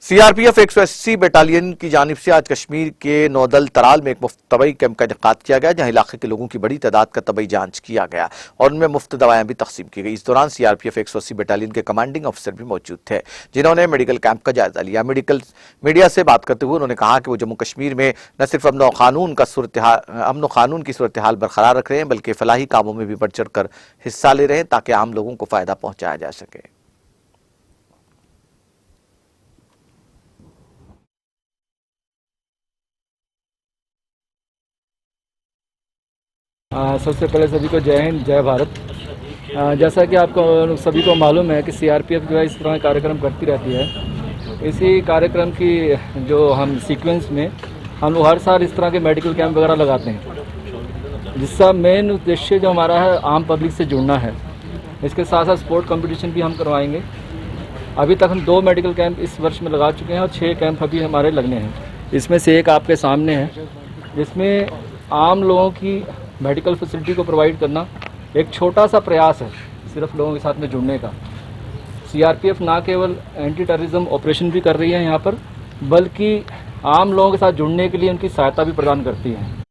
CRPF 180 battalion की जानिब से आज कश्मीर के नौदल तराल में एक मुफ्त तबई कैंप का इनेकाद किया गया, जहां इलाके के लोगों की बड़ी तादाद का तबई जांच किया गया और उनमें मुफ्त दवाएं भी तकसीम की गई। इस दौरान सीआरपीएफ 180 बटालियन के कमांडिंग अफसर भी मौजूद थे, जिन्होंने मेडिकल कैंप का जायजा लिया। मीडिया से बात करते हुए उन्होंने कहा कि वो जम्मू कश्मीर में न सिर्फ अमन कानून की सूरत हाल बरकरार रख रहे हैं, बल्कि फलाही कामों में भी बढ़ चढ़ कर हिस्सा ले रहे हैं ताकि आम लोगों को फायदा पहुंचाया जा सके। सबसे पहले सभी को जय हिंद, जय भारत। जैसा कि आपको सभी को मालूम है कि सीआरपीएफ जो है इस तरह के कार्यक्रम करती रहती है। इसी कार्यक्रम की जो हम सीक्वेंस में हम लोग हर साल इस तरह के मेडिकल कैंप वगैरह लगाते हैं, जिसका मेन उद्देश्य जो हमारा है आम पब्लिक से जुड़ना है। इसके साथ साथ स्पोर्ट कंपटीशन भी हम करवाएंगे। अभी तक हम 2 मेडिकल कैंप इस वर्ष में लगा चुके हैं और 6 कैंप अभी हमारे लगने हैं। इसमें से एक आपके सामने है, जिसमें आम लोगों की मेडिकल फैसिलिटी को प्रोवाइड करना एक छोटा सा प्रयास है, सिर्फ लोगों के साथ में जुड़ने का। सीआरपीएफ ना केवल एंटी टेररिज्म ऑपरेशन भी कर रही है यहाँ पर, बल्कि आम लोगों के साथ जुड़ने के लिए उनकी सहायता भी प्रदान करती है।